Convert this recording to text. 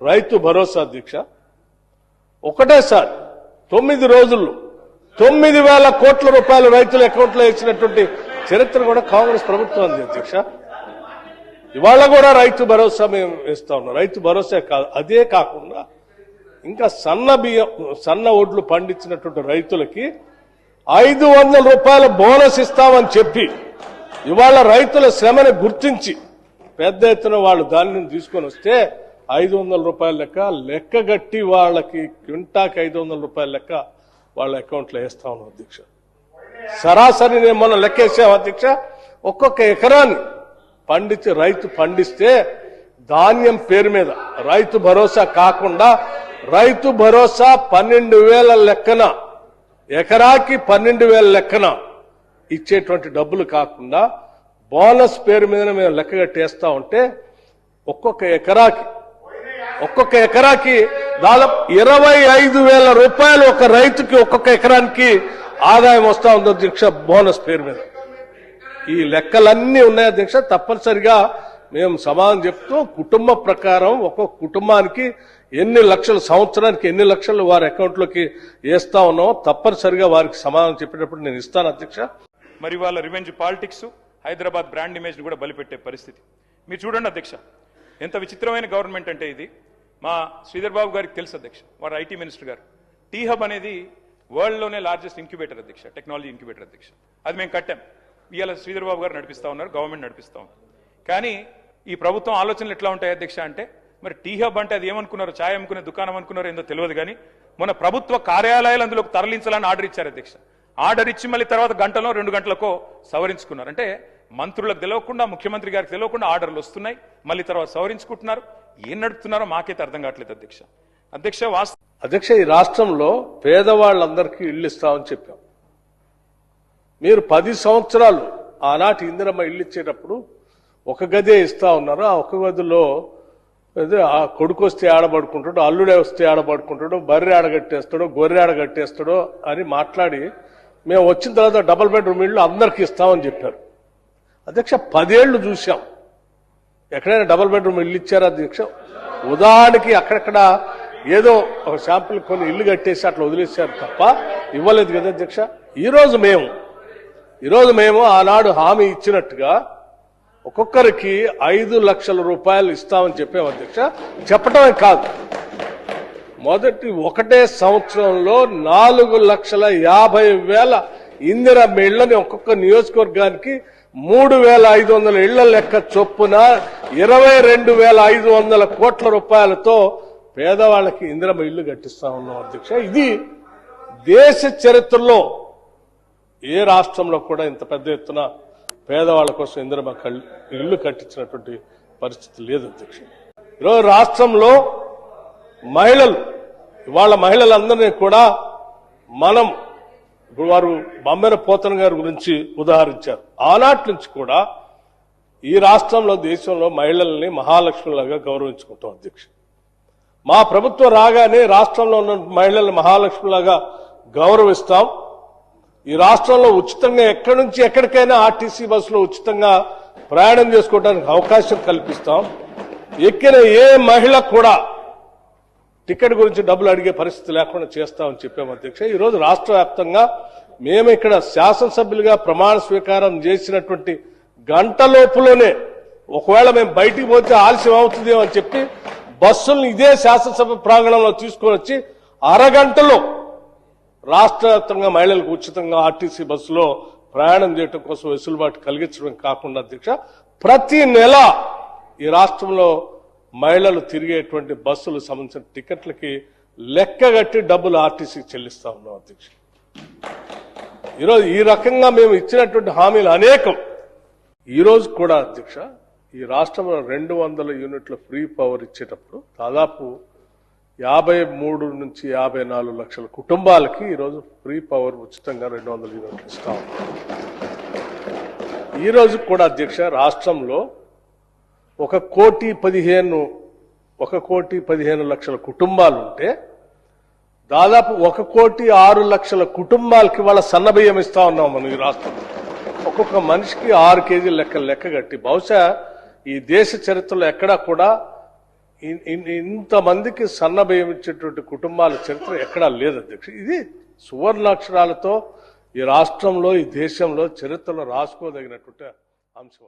రైతు భరోసా దీక్ష ఒకటేసారి 9 రోజుల్లో 9,000 కోట్ల రూపాయలు రైతుల అకౌంట్లో ఇచ్చినటువంటి చరిత్ర కూడా కాంగ్రెస్ ప్రభుత్వం ఉంది అధ్యక్ష. ఇవాళ కూడా రైతు భరోసా మేము ఇస్తా ఉన్నాం. రైతు భరోసా కాదు, అదే కాకుండా ఇంకా సన్న ఒడ్లు పండించినటువంటి రైతులకి 500 రూపాయల బోనస్ ఇస్తామని చెప్పి ఇవాళ రైతుల శ్రమను గుర్తించి పెద్ద ఎత్తున వాళ్ళు దాన్ని తీసుకొని వస్తే 500 రూపాయల లెక్కగట్టి వాళ్ళకి క్వింటాకి 500 రూపాయల లెక్క వాళ్ళ అకౌంట్లో వేస్తా ఉన్నాం అధ్యక్ష. సరాసరి నేను మొన్న లెక్కేసాం అధ్యక్ష. ఒక్కొక్క ఎకరాన్ని రైతు పండిస్తే ధాన్యం పేరు మీద రైతు భరోసా కాకుండా రైతు భరోసా 12,000 లెక్కన ఎకరాకి 12,000 లెక్కన ఇచ్చేటువంటి డబ్బులు కాకుండా బోనస్ పేరు మీద మేము లెక్క కట్టేస్తా ఉంటే ఒక్కొక్క ఎకరాకి దాదాపు 25,000 రూపాయలు ఒక రైతుకి ఒక్కొక్క ఎకరానికి ఆదాయం వస్తా ఉంది అధ్యక్ష బోనస్ పేరు మీద. ఈ లెక్కలన్నీ ఉన్నాయి అధ్యక్ష. తప్పనిసరిగా మేము సమాధానం చెప్తూ కుటుంబ ప్రకారం ఒక్కొక్క కుటుంబానికి ఎన్ని లక్షలు సంవత్సరానికి ఎన్ని లక్షలు వారి అకౌంట్లోకి వేస్తా ఉన్నామో తప్పనిసరిగా వారికి సమాధానం చెప్పేటప్పుడు నేను ఇస్తాను అధ్యక్ష. మరి వాళ్ళ revenge politics Hyderabad brand image కూడా బలిపెట్టే పరిస్థితి మీరు చూడండి అధ్యక్ష. ఎంత విచిత్రమైన గవర్నమెంట్ అంటే ఇది. మా శ్రీధర్ బాబు గారికి తెలుసు అధ్యక్ష, వారు ఐటీ మినిస్టర్ గారు. టీ హబ్ అనేది వరల్డ్లోనే లార్జెస్ట్ ఇంక్యుబేటర్ అధ్యక్ష, టెక్నాలజీ ఇంక్యుబేటర్ అధ్యక్ష. అది మేము కట్టాం. ఇవాళ శ్రీధర్ బాబు గారు నడిపిస్తా ఉన్నారు, గవర్నమెంట్ నడిపిస్తా ఉన్నారు. కానీ ఈ ప్రభుత్వం ఆలోచనలు ఎట్లా ఉంటాయి అధ్యక్ష అంటే, మరి టీ హబ్ అంటే అది ఏమనుకున్నారు, ఛాయ్ అమ్ముకునే దుకాణం అనుకున్నారో ఏందో తెలియదు. కానీ మన ప్రభుత్వ కార్యాలయాలు అందులోకి తరలించాలని ఆర్డర్ ఇచ్చారు అధ్యక్ష. ఆర్డర్ ఇచ్చి మళ్ళీ తర్వాత గంటలో 2 గంటలకో సవరించుకున్నారు. అంటే మంత్రులకు తెలియకుండా ముఖ్యమంత్రి గారికి తెలియకుండా ఆర్డర్లు వస్తున్నాయి, మళ్ళీ తర్వాత సవరించుకుంటున్నారు. ఏం నడుపుతున్నారో మాకైతే అర్థం కావట్లేదు అధ్యక్ష. అధ్యక్ష ఈ రాష్ట్రంలో పేదవాళ్ళందరికీ ఇళ్లు ఇస్తామని చెప్పాం. మీరు 10 సంవత్సరాలు ఆనాటి ఇందిరమ్మ ఇల్లు ఇచ్చేటప్పుడు ఒక గదే ఇస్తా ఉన్నారు. ఆ ఒక గదిలో ఆ కొడుకు వస్తే ఆడబడుకుంటాడు, అల్లుడే వస్తే ఆడబడుకుంటాడు, బర్రె ఆడగట్టేస్తాడో గొర్రె ఆడగట్టేస్తాడో అని మాట్లాడి మేము వచ్చిన తర్వాత డబుల్ బెడ్రూమ్ ఇళ్ళు అందరికీ ఇస్తామని చెప్పారు అధ్యక్ష. 10 ఏళ్లు చూసాం, ఎక్కడైనా డబుల్ బెడ్రూమ్ ఇల్లు ఇచ్చారా అధ్యక్ష? ఉదాహరణకి అక్కడక్కడ ఏదో ఒక శాంపుల్ కొన్ని ఇల్లు కట్టేసి అట్లా వదిలేశారు తప్ప ఇవ్వలేదు కదా అధ్యక్ష. ఈరోజు మేము ఆనాడు హామీ ఇచ్చినట్టుగా ఒక్కొక్కరికి 5 లక్షల రూపాయలు ఇస్తామని చెప్పాం అధ్యక్ష. చెప్పటమే కాదు, మొదటి ఒకటే సంవత్సరంలో 4,50,000 ఇందిరమ్మ ఇళ్లని ఒక్కొక్క నియోజకవర్గానికి 3,500 ఇళ్ల లెక్క చొప్పున 22,500 కోట్ల రూపాయలతో పేదవాళ్ళకి ఇందిరమ్మ ఇళ్లు కట్టిస్తా ఉన్నాం అధ్యక్ష. ఇది దేశ చరిత్రలో ఏ రాష్ట్రంలో కూడా ఇంత పెద్ద ఎత్తున పేదవాళ్ల కోసం ఇందిరమ్మ ఇళ్లు కట్టించినటువంటి పరిస్థితి లేదు అధ్యక్ష. ఈరోజు రాష్ట్రంలో ఇవాళ మహిళలందరినీ కూడా మనం ఇప్పుడు వారు బొమ్మెర పోతన గారి గురించి ఉదాహరించారు. ఆనాటి నుంచి కూడా ఈ రాష్ట్రంలో దేశంలో మహిళల్ని మహాలక్ష్మిలాగా గౌరవించుకుంటాం అధ్యక్ష. మా ప్రభుత్వం రాగానే రాష్ట్రంలో ఉన్న మహిళల్ని మహాలక్ష్మిలాగా గౌరవిస్తాం. ఈ రాష్ట్రంలో ఉచితంగా ఎక్కడి నుంచి ఎక్కడికైనా ఆర్టీసీ బస్సులో ఉచితంగా ప్రయాణం చేసుకోవడానికి అవకాశం కల్పిస్తాం. ఎక్కిన ఏ మహిళ కూడా టికెట్ గురించి డబ్బులు అడిగే పరిస్థితి లేకుండా చేస్తామని చెప్పాము అధ్యక్ష. ఈరోజు రాష్ట్ర వ్యాప్తంగా మేము ఇక్కడ శాసనసభ్యులుగా ప్రమాణ స్వీకారం చేసినటువంటి గంటలోపులోనే ఒకవేళ మేము బయటికి పోతే ఆలస్యం అవుతుందేమో అని చెప్పి బస్సులను ఇదే శాసనసభ ప్రాంగణంలో తీసుకొని వచ్చి అరగంటలో రాష్ట్ర వ్యాప్తంగా మహిళలకు ఉచితంగా ఆర్టీసీ బస్సులో ప్రయాణం చేయడం కోసం వెసులుబాటు కలిగించడం కాకుండా అధ్యక్ష ప్రతి నెల ఈ రాష్ట్రంలో మహిళలు తిరిగేటువంటి బస్సులకు సంబంధించిన టికెట్లకి లెక్కగట్టి డబ్బులు ఆర్టీసీకి చెల్లిస్తా ఉన్నాం అధ్యక్ష. ఈరోజు ఈ రకంగా మేము ఇచ్చినటువంటి హామీలు అనేకం. ఈరోజు కూడా అధ్యక్ష ఈ రాష్ట్రంలో 200 యూనిట్ల ఫ్రీ పవర్ ఇచ్చేటప్పుడు దాదాపు 53 నుంచి 54 లక్షల కుటుంబాలకి ఈరోజు ఫ్రీ పవర్ ఉచితంగా 200 యూనిట్లు ఇస్తా ఉన్నాం. ఈరోజు కూడా అధ్యక్ష రాష్ట్రంలో 1,15,00,000 కుటుంబాలు ఉంటే దాదాపు 1,06,00,000 కుటుంబాలకి వాళ్ళ సన్నబియ్యం ఇస్తా ఉన్నాం మనం ఈ రాష్ట్రంలో. ఒక్కొక్క మనిషికి 6 కేజీల లెక్క కట్టి బహుశా ఈ దేశ చరిత్రలో ఎక్కడా కూడా ఇంతమందికి సన్నభయం ఇచ్చేటువంటి కుటుంబాల చరిత్ర ఎక్కడా లేదు అధ్యక్ష. ఇది సువర్ణాక్షరాలతో ఈ రాష్ట్రంలో ఈ దేశంలో చరిత్రలో రాసుకోదగినటువంటి అంశం.